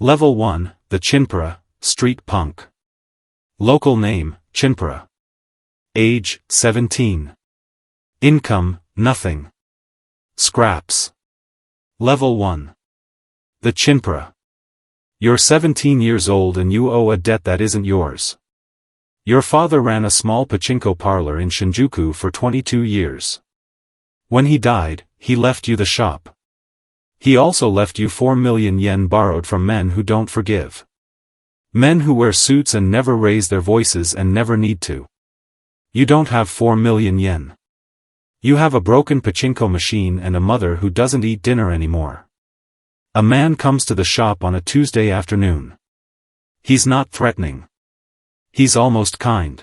Level 1, the Chinpira, street punk. Local name, Chinpira. Age, 17. Income, nothing. Scraps. Level 1. The Chinpira. You're 17 years old and you owe a debt that isn't yours. Your father ran a small pachinko parlor in Shinjuku for 22 years. When he died, he left you the shop. He also left you 4 million yen borrowed from men who don't forgive. Men who wear suits and never raise their voices and never need to. You don't have 4 million yen. You have a broken pachinko machine and a mother who doesn't eat dinner anymore. A man comes to the shop on a Tuesday afternoon. He's not threatening. He's almost kind.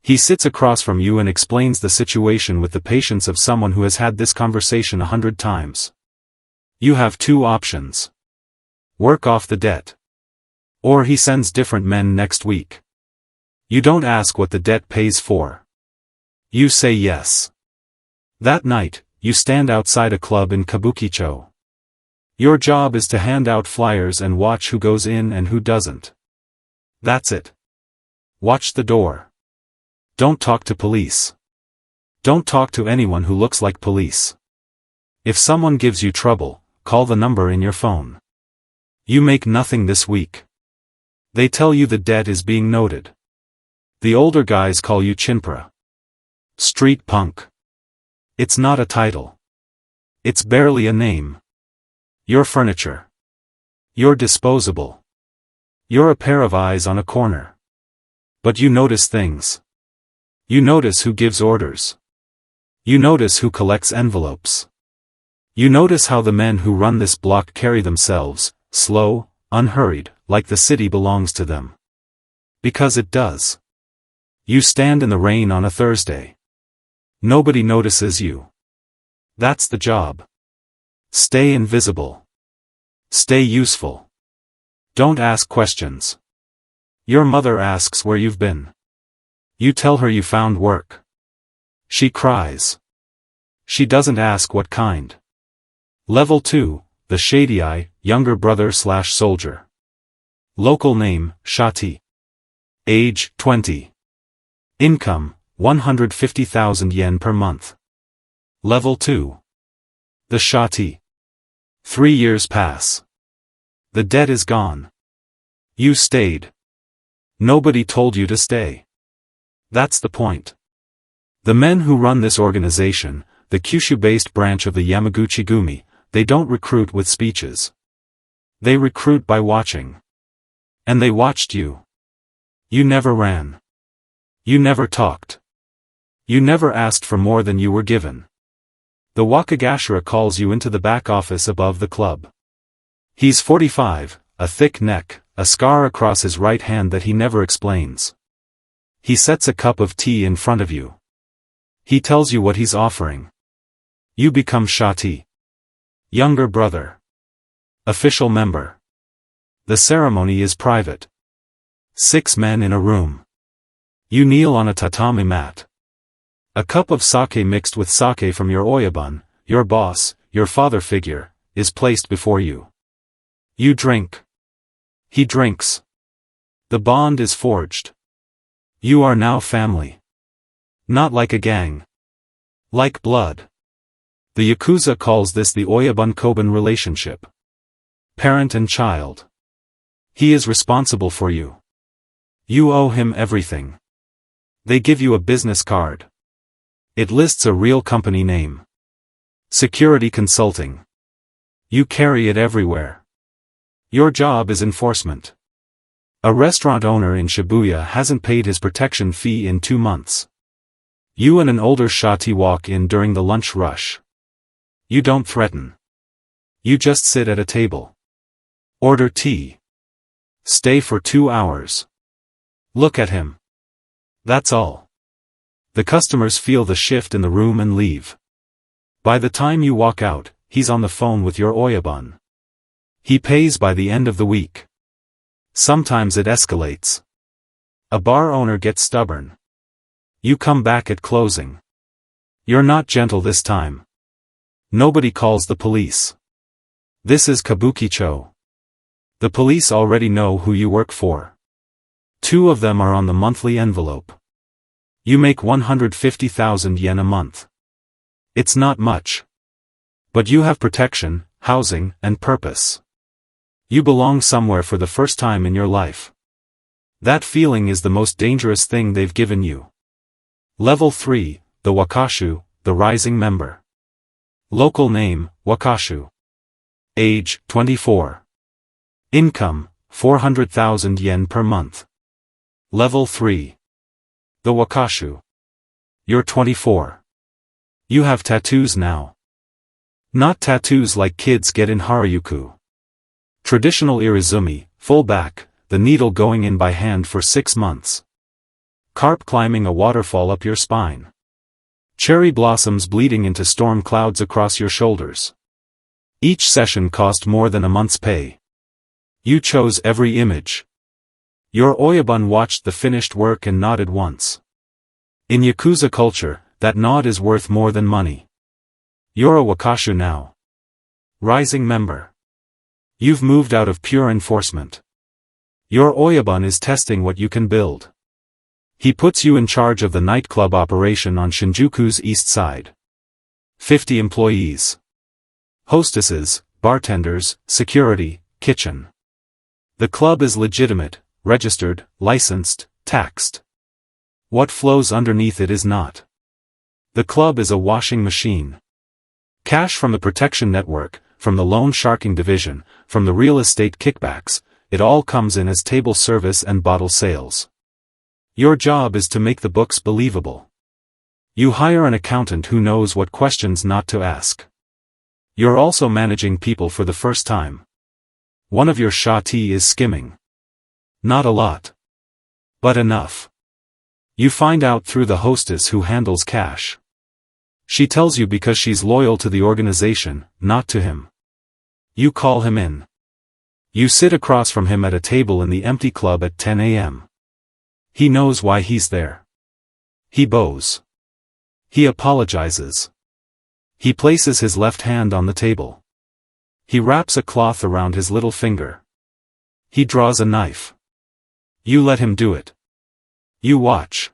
He sits across from you and explains the situation with the patience of someone who has had this conversation 100 times. You have two options. Work off the debt. Or he sends different men next week. You don't ask what the debt pays for. You say yes. That night, you stand outside a club in Kumicho. Your job is to hand out flyers and watch who goes in and who doesn't. That's it. Watch the door. Don't talk to police. Don't talk to anyone who looks like police. If someone gives you trouble, call the number in your phone. You make nothing this week. They tell you the debt is being noted. The older guys call you Chinpira. Street punk. It's not a title. It's barely a name. You're furniture. You're disposable. You're a pair of eyes on a corner. But you notice things. You notice who gives orders. You notice who collects envelopes. You notice how the men who run this block carry themselves, slow, unhurried, like the city belongs to them. Because it does. You stand in the rain on a Thursday. Nobody notices you. That's the job. Stay invisible. Stay useful. Don't ask questions. Your mother asks where you've been. You tell her you found work. She cries. She doesn't ask what kind. Level 2, the Shatei, younger brother/soldier. Local name, Shatei. Age, 20. Income, 150,000 yen per month. Level 2. The Shatei. 3 years pass. The debt is gone. You stayed. Nobody told you to stay. That's the point. The men who run this organization, the Kyushu-based branch of the Yamaguchi-gumi, they don't recruit with speeches. They recruit by watching. And they watched you. You never ran. You never talked. You never asked for more than you were given. The Wakagashira calls you into the back office above the club. He's 45, a thick neck, a scar across his right hand that he never explains. He sets a cup of tea in front of you. He tells you what he's offering. You become Shatei. Younger brother. Official member. The ceremony is private. 6 men in a room. You kneel on a tatami mat. A cup of sake mixed with sake from your oyabun, your boss, your father figure, is placed before you. You drink. He drinks. The bond is forged. You are now family. Not like a gang. Like blood. The Yakuza calls this the Oyabun-Koban relationship. Parent and child. He is responsible for you. You owe him everything. They give you a business card. It lists a real company name. Security Consulting. You carry it everywhere. Your job is enforcement. A restaurant owner in Shibuya hasn't paid his protection fee in 2 months. You and an older Shatei walk in during the lunch rush. You don't threaten. You just sit at a table. Order tea. Stay for 2 hours. Look at him. That's all. The customers feel the shift in the room and leave. By the time you walk out, he's on the phone with your oyabun. He pays by the end of the week. Sometimes it escalates. A bar owner gets stubborn. You come back at closing. You're not gentle this time. Nobody calls the police. This is Kabukicho. The police already know who you work for. 2 of them are on the monthly envelope. You make 150,000 yen a month. It's not much. But you have protection, housing, and purpose. You belong somewhere for the first time in your life. That feeling is the most dangerous thing they've given you. Level 3, the Wakashu, the rising member. Local name, Wakashu. Age, 24. Income, 400,000 yen per month. Level 3. The Wakashu. You're 24. You have tattoos now. Not tattoos like kids get in Harajuku. Traditional irizumi, full back, the needle going in by hand for 6 months. Carp climbing a waterfall up your spine. Cherry blossoms bleeding into storm clouds across your shoulders. Each session cost more than a month's pay. You chose every image. Your Oyabun watched the finished work and nodded once. In Yakuza culture, that nod is worth more than money. You're a Wakashu now. Rising member. You've moved out of pure enforcement. Your Oyabun is testing what you can build. He puts you in charge of the nightclub operation on Shinjuku's east side. 50 employees. Hostesses, bartenders, security, kitchen. The club is legitimate, registered, licensed, taxed. What flows underneath it is not. The club is a washing machine. Cash from the protection network, from the loan sharking division, from the real estate kickbacks, it all comes in as table service and bottle sales. Your job is to make the books believable. You hire an accountant who knows what questions not to ask. You're also managing people for the first time. One of your Shatei is skimming. Not a lot. But enough. You find out through the hostess who handles cash. She tells you because she's loyal to the organization, not to him. You call him in. You sit across from him at a table in the empty club at 10 a.m. He knows why he's there. He bows. He apologizes. He places his left hand on the table. He wraps a cloth around his little finger. He draws a knife. You let him do it. You watch.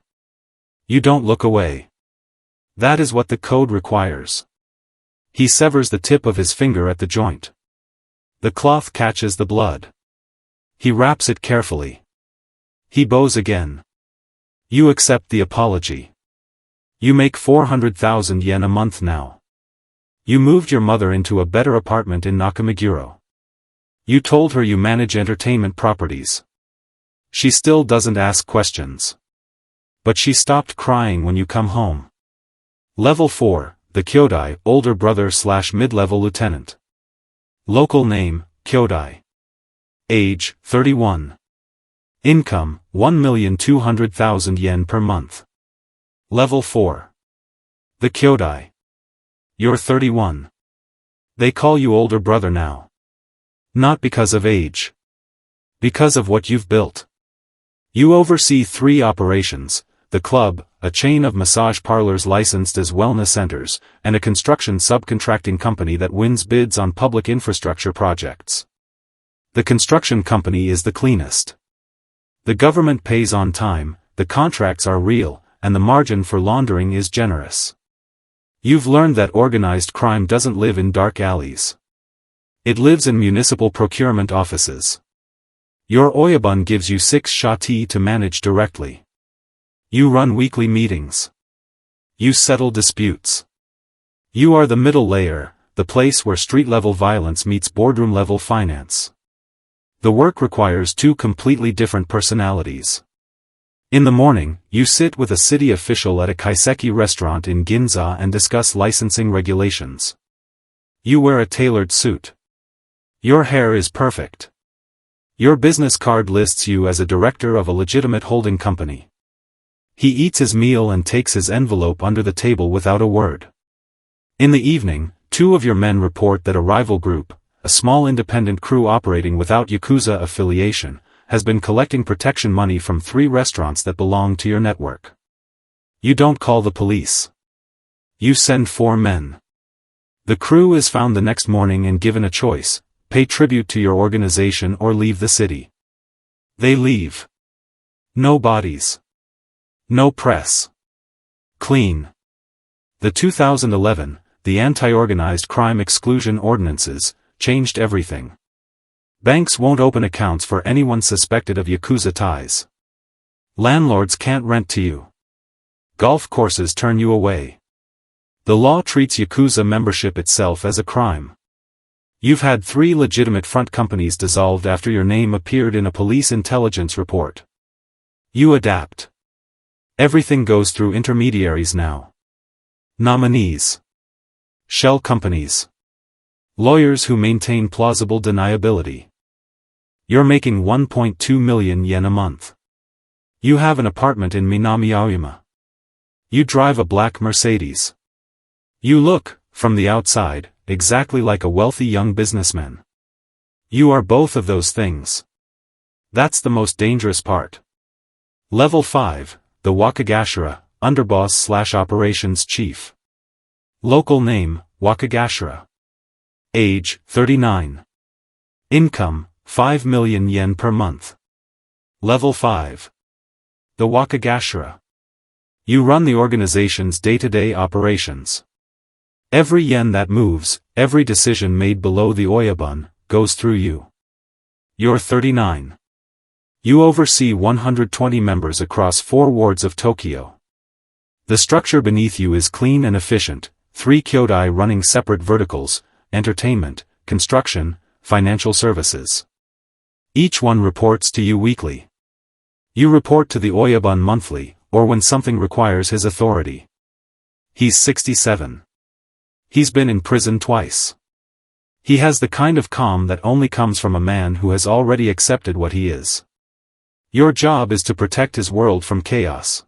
You don't look away. That is what the code requires. He severs the tip of his finger at the joint. The cloth catches the blood. He wraps it carefully. He bows again. You accept the apology. You make 400,000 yen a month now. You moved your mother into a better apartment in Nakameguro. You told her you manage entertainment properties. She still doesn't ask questions. But she stopped crying when you come home. Level 4, the Kyodai, older brother / mid-level lieutenant. Local name, Kyodai. Age, 31. Income, 1,200,000 yen per month. Level 4. The Kyodai. You're 31. They call you older brother now. Not because of age. Because of what you've built. You oversee 3 operations, the club, a chain of massage parlors licensed as wellness centers, and a construction subcontracting company that wins bids on public infrastructure projects. The construction company is the cleanest. The government pays on time, the contracts are real, and the margin for laundering is generous. You've learned that organized crime doesn't live in dark alleys. It lives in municipal procurement offices. Your Oyabun gives you 6 Shatei to manage directly. You run weekly meetings. You settle disputes. You are the middle layer, the place where street-level violence meets boardroom-level finance. The work requires 2 completely different personalities. In the morning, you sit with a city official at a kaiseki restaurant in Ginza and discuss licensing regulations. You wear a tailored suit. Your hair is perfect. Your business card lists you as a director of a legitimate holding company. He eats his meal and takes his envelope under the table without a word. In the evening, 2 of your men report that a rival group, a small independent crew operating without Yakuza affiliation, has been collecting protection money from 3 restaurants that belong to your network. You don't call the police. You send 4 men. The crew is found the next morning and given a choice: pay tribute to your organization or leave the city. They leave. No bodies. No press. Clean. The 2011, the Anti-Organized Crime Exclusion Ordinances, changed everything. Banks won't open accounts for anyone suspected of Yakuza ties. Landlords can't rent to you. Golf courses turn you away. The law treats Yakuza membership itself as a crime. You've had 3 legitimate front companies dissolved after your name appeared in a police intelligence report. You adapt. Everything goes through intermediaries now. Nominees. Shell companies. Lawyers who maintain plausible deniability. You're making 1.2 million yen a month. You have an apartment in Minami-Aoyama. You drive a black Mercedes. You look, from the outside, exactly like a wealthy young businessman. You are both of those things. That's the most dangerous part. Level 5, the Wakagashira, underboss/operations chief. Local name, Wakagashira. Age, 39. Income, 5 million yen per month. Level 5. The Wakagashira. You run the organization's day-to-day operations. Every yen that moves, every decision made below the Oyabun, goes through you. You're 39. You oversee 120 members across 4 wards of Tokyo. The structure beneath you is clean and efficient, 3 Kyodai running separate verticals: entertainment, construction, financial services. Each one reports to you weekly. You report to the Oyabun monthly, or when something requires his authority. He's 67. He's been in prison twice. He has the kind of calm that only comes from a man who has already accepted what he is. Your job is to protect his world from chaos.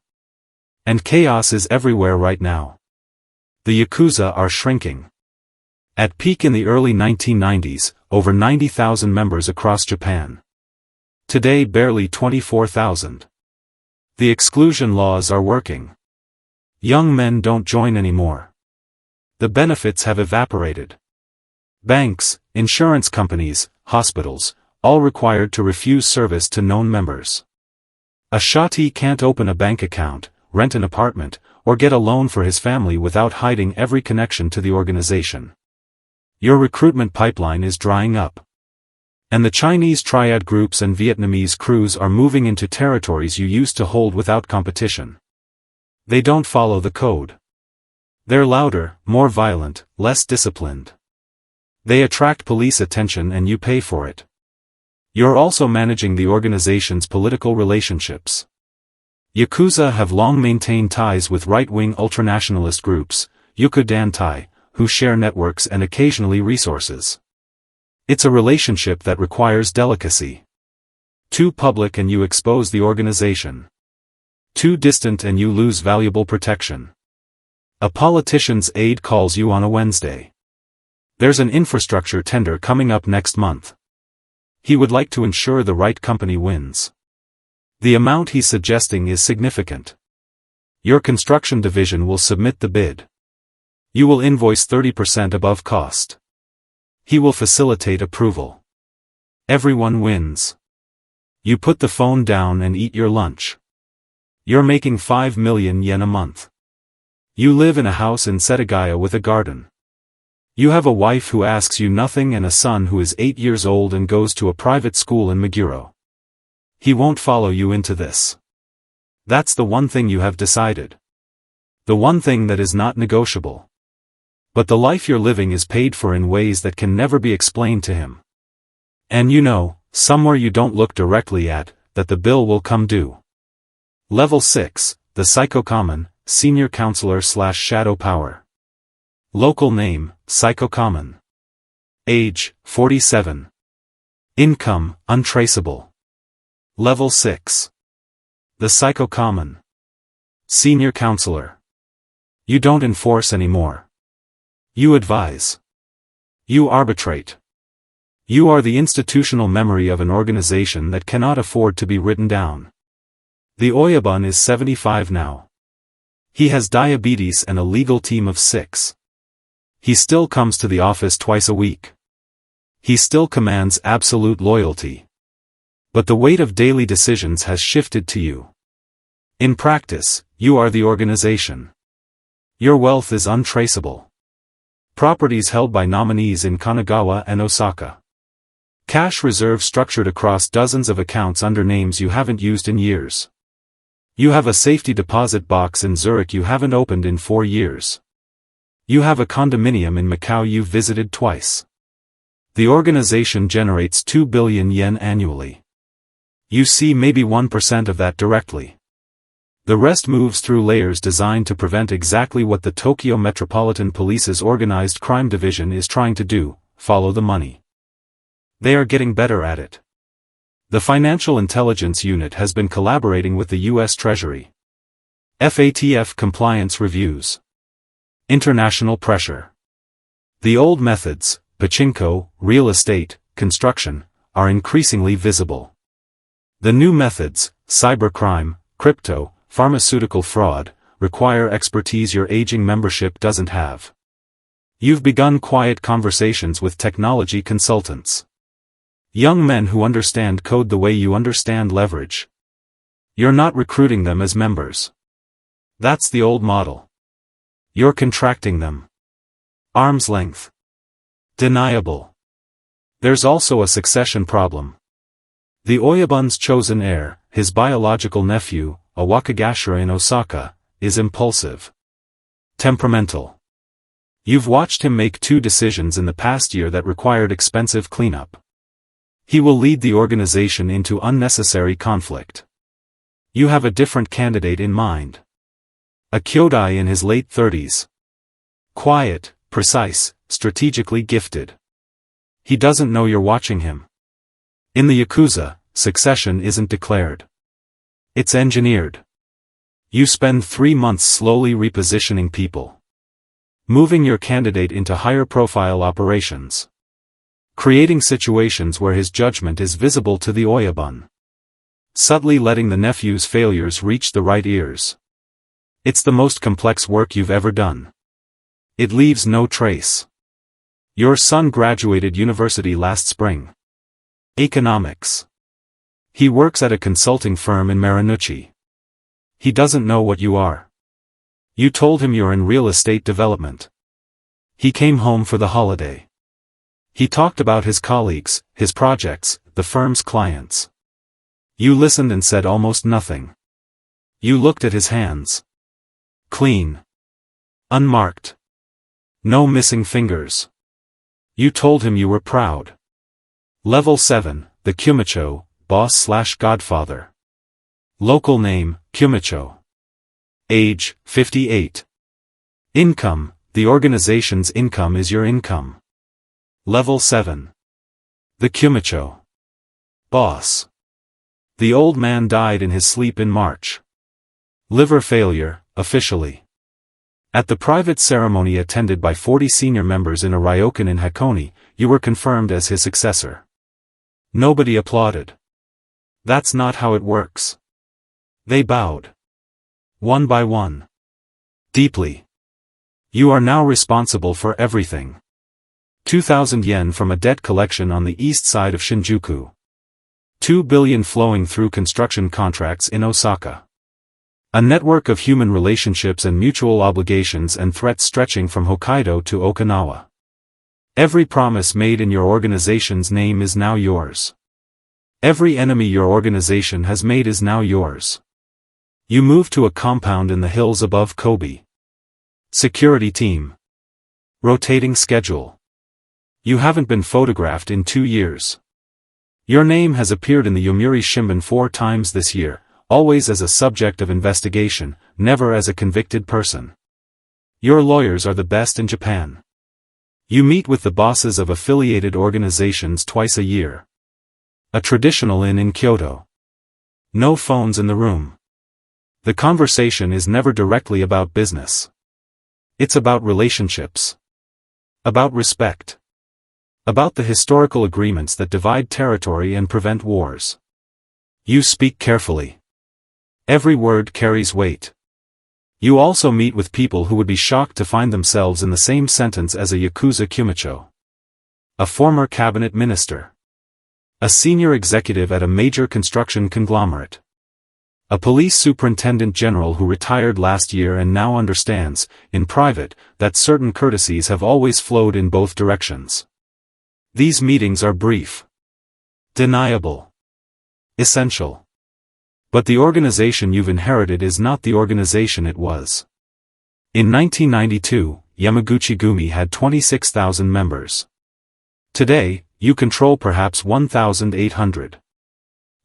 And chaos is everywhere right now. The Yakuza are shrinking. At peak in the early 1990s, over 90,000 members across Japan. Today barely 24,000. The exclusion laws are working. Young men don't join anymore. The benefits have evaporated. Banks, insurance companies, hospitals, all required to refuse service to known members. A Shatei can't open a bank account, rent an apartment, or get a loan for his family without hiding every connection to the organization. Your recruitment pipeline is drying up. And the Chinese triad groups and Vietnamese crews are moving into territories you used to hold without competition. They don't follow the code. They're louder, more violent, less disciplined. They attract police attention and you pay for it. You're also managing the organization's political relationships. Yakuza have long maintained ties with right-wing ultranationalist groups, Yukudantai, who share networks and occasionally resources. It's a relationship that requires delicacy. Too public and you expose the organization. Too distant and you lose valuable protection. A politician's aide calls you on a Wednesday. There's an infrastructure tender coming up next month. He would like to ensure the right company wins. The amount he's suggesting is significant. Your construction division will submit the bid. You will invoice 30% above cost. He will facilitate approval. Everyone wins. You put the phone down and eat your lunch. You're making 5 million yen a month. You live in a house in Setagaya with a garden. You have a wife who asks you nothing and a son who is 8 years old and goes to a private school in Meguro. He won't follow you into this. That's the one thing you have decided. The one thing that is not negotiable. But the life you're living is paid for in ways that can never be explained to him. And you know, somewhere you don't look directly at, that the bill will come due. Level 6, the Psycho-Common, Senior Counselor/Shadow Power. Local name, Psycho-Common. Age, 47. Income, untraceable. Level 6. The Psycho-Common. Senior Counselor. You don't enforce anymore. You advise. You arbitrate. You are the institutional memory of an organization that cannot afford to be written down. The Oyabun is 75 now. He has diabetes and a legal team of 6. He still comes to the office twice a week. He still commands absolute loyalty. But the weight of daily decisions has shifted to you. In practice, you are the organization. Your wealth is untraceable. Properties held by nominees in Kanagawa and Osaka. Cash reserve structured across dozens of accounts under names you haven't used in years. You have a safety deposit box in Zurich you haven't opened in 4 years. You have a condominium in Macau you've visited twice. The organization generates 2 billion yen annually. You see maybe 1% of that directly. The rest moves through layers designed to prevent exactly what the Tokyo Metropolitan Police's Organized Crime Division is trying to do: follow the money. They are getting better at it. The Financial Intelligence Unit has been collaborating with the U.S. Treasury. FATF compliance reviews. International pressure. The old methods, pachinko, real estate, construction, are increasingly visible. The new methods, cybercrime, crypto, pharmaceutical fraud, require expertise your aging membership doesn't have. You've begun quiet conversations with technology consultants. Young men who understand code the way you understand leverage. You're not recruiting them as members. That's the old model. You're contracting them. Arm's length. Deniable. There's also a succession problem. The Oyabun's chosen heir, his biological nephew, a Wakagashira in Osaka, is impulsive. Temperamental. You've watched him make 2 decisions in the past year that required expensive cleanup. He will lead the organization into unnecessary conflict. You have a different candidate in mind. A Kyodai in his late 30s. Quiet, precise, strategically gifted. He doesn't know you're watching him. In the Yakuza, succession isn't declared. It's engineered. You spend 3 months slowly repositioning people. Moving your candidate into higher profile operations. Creating situations where his judgment is visible to the Oyabun. Subtly letting the nephew's failures reach the right ears. It's the most complex work you've ever done. It leaves no trace. Your son graduated university last spring. Economics. He works at a consulting firm in Marunouchi. He doesn't know what you are. You told him you're in real estate development. He came home for the holiday. He talked about his colleagues, his projects, the firm's clients. You listened and said almost nothing. You looked at his hands. Clean. Unmarked. No missing fingers. You told him you were proud. Level 7, the Kumicho, boss/godfather. Local name, Kumicho. Age, 58. Income, the organization's income is your income. Level 7. The Kumicho. Boss. The old man died in his sleep in March. Liver failure, officially. At the private ceremony attended by 40 senior members in a ryokan in Hakone, you were confirmed as his successor. Nobody applauded. That's not how it works. They bowed. One by one. Deeply. You are now responsible for everything. 2,000 yen from a debt collection on the east side of Shinjuku. 2 billion flowing through construction contracts in Osaka. A network of human relationships and mutual obligations and threats stretching from Hokkaido to Okinawa. Every promise made in your organization's name is now yours. Every enemy your organization has made is now yours. You move to a compound in the hills above Kobe. Security team. Rotating schedule. You haven't been photographed in 2 years. Your name has appeared in the Yomiuri Shimbun 4 times this year, always as a subject of investigation, never as a convicted person. Your lawyers are the best in Japan. You meet with the bosses of affiliated organizations twice a year. A traditional inn in Kyoto. No phones in the room. The conversation is never directly about business. It's about relationships. About respect. About the historical agreements that divide territory and prevent wars. You speak carefully. Every word carries weight. You also meet with people who would be shocked to find themselves in the same sentence as a Yakuza Kumicho. A former cabinet minister. A senior executive at a major construction conglomerate. A police superintendent general who retired last year and now understands, in private, that certain courtesies have always flowed in both directions. These meetings are brief. Deniable. Essential. But the organization you've inherited is not the organization it was. In 1992, Yamaguchi-gumi had 26,000 members. Today, you control perhaps 1,800.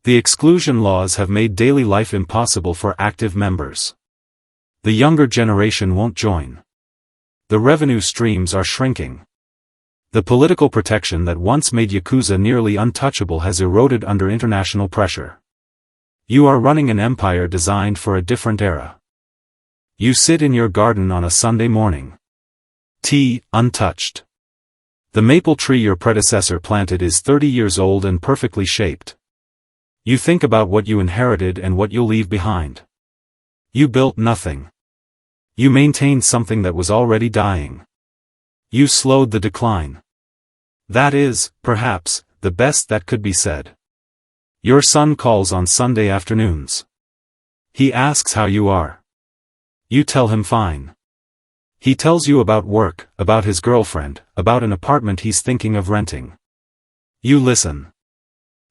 The exclusion laws have made daily life impossible for active members. The younger generation won't join. The revenue streams are shrinking. The political protection that once made Yakuza nearly untouchable has eroded under international pressure. You are running an empire designed for a different era. You sit in your garden on a Sunday morning. Tea, untouched. The maple tree your predecessor planted is 30 years old and perfectly shaped. You think about what you inherited and what you'll leave behind. You built nothing. You maintained something that was already dying. You slowed the decline. That is, perhaps, the best that could be said. Your son calls on Sunday afternoons. He asks how you are. You tell him fine. He tells you about work, about his girlfriend, about an apartment he's thinking of renting. You listen.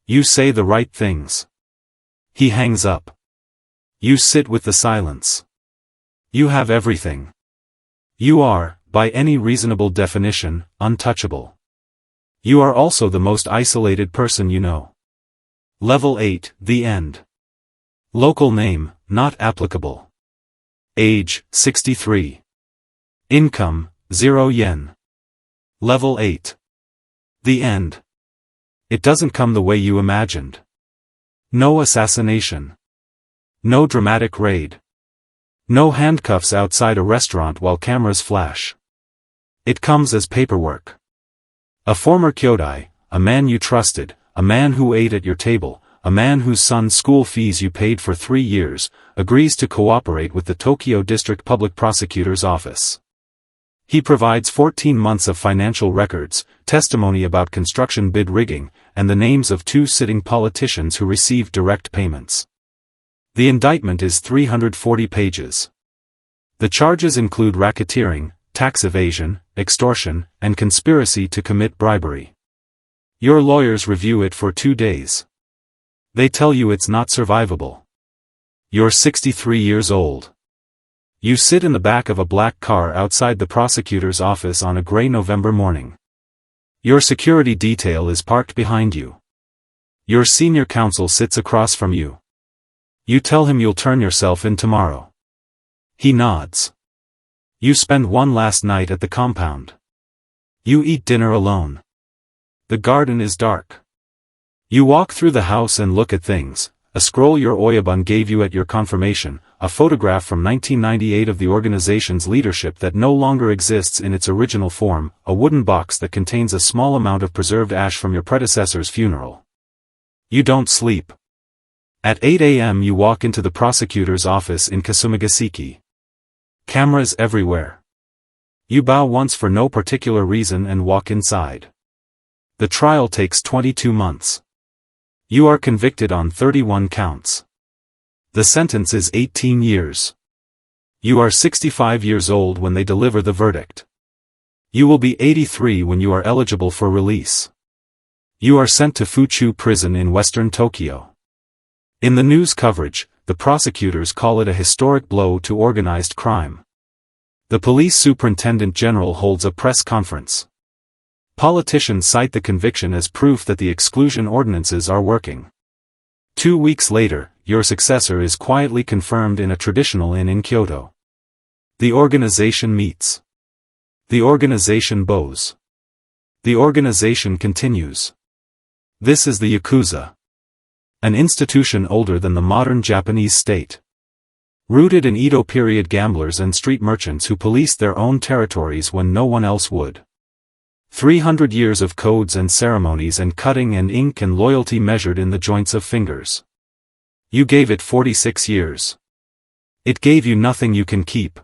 You say the right things. He hangs up. You sit with the silence. You have everything. You are, by any reasonable definition, untouchable. You are also the most isolated person you know. Level 8, the end. Local name, not applicable. Age, 63. Income, 0 yen. Level 8. The end. It doesn't come the way you imagined. No assassination. No dramatic raid. No handcuffs outside a restaurant while cameras flash. It comes as paperwork. A former Kyodai, a man you trusted, a man who ate at your table, a man whose son's school fees you paid for 3 years, agrees to cooperate with the Tokyo District Public Prosecutor's Office. He provides 14 months of financial records, testimony about construction bid rigging, and the names of 2 sitting politicians who received direct payments. The indictment is 340 pages. The charges include racketeering, tax evasion, extortion, and conspiracy to commit bribery. Your lawyers review it for 2 days. They tell you it's not survivable. You're 63 years old. You sit in the back of a black car outside the prosecutor's office on a gray November morning. Your security detail is parked behind you. Your senior counsel sits across from you. You tell him you'll turn yourself in tomorrow. He nods. You spend one last night at the compound. You eat dinner alone. The garden is dark. You walk through the house and look at things, a scroll your oyabun gave you at your confirmation, a photograph from 1998 of the organization's leadership that no longer exists in its original form, a wooden box that contains a small amount of preserved ash from your predecessor's funeral. You don't sleep. At 8 a.m. you walk into the prosecutor's office in Kasumigaseki. Cameras everywhere. You bow once for no particular reason and walk inside. The trial takes 22 months. You are convicted on 31 counts. The sentence is 18 years. You are 65 years old when they deliver the verdict. You will be 83 when you are eligible for release. You are sent to Fuchu prison in western Tokyo. In the news coverage, the prosecutors call it a historic blow to organized crime. The police superintendent general holds a press conference. Politicians cite the conviction as proof that the exclusion ordinances are working. 2 weeks later, your successor is quietly confirmed in a traditional inn in Kyoto. The organization meets. The organization bows. The organization continues. This is the Yakuza. An institution older than the modern Japanese state. Rooted in Edo period gamblers and street merchants who policed their own territories when no one else would. 300 years of codes and ceremonies and cutting and ink and loyalty measured in the joints of fingers. You gave it 46 years. It gave you nothing you can keep.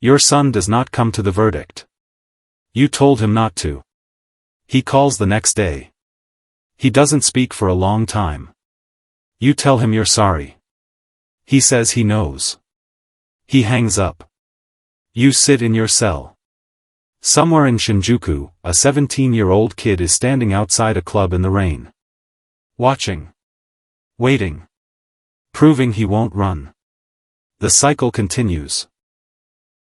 Your son does not come to the verdict. You told him not to. He calls the next day. He doesn't speak for a long time. You tell him you're sorry. He says he knows. He hangs up. You sit in your cell. Somewhere in Shinjuku, a 17-year-old kid is standing outside a club in the rain. Watching. Waiting. Proving he won't run. The cycle continues.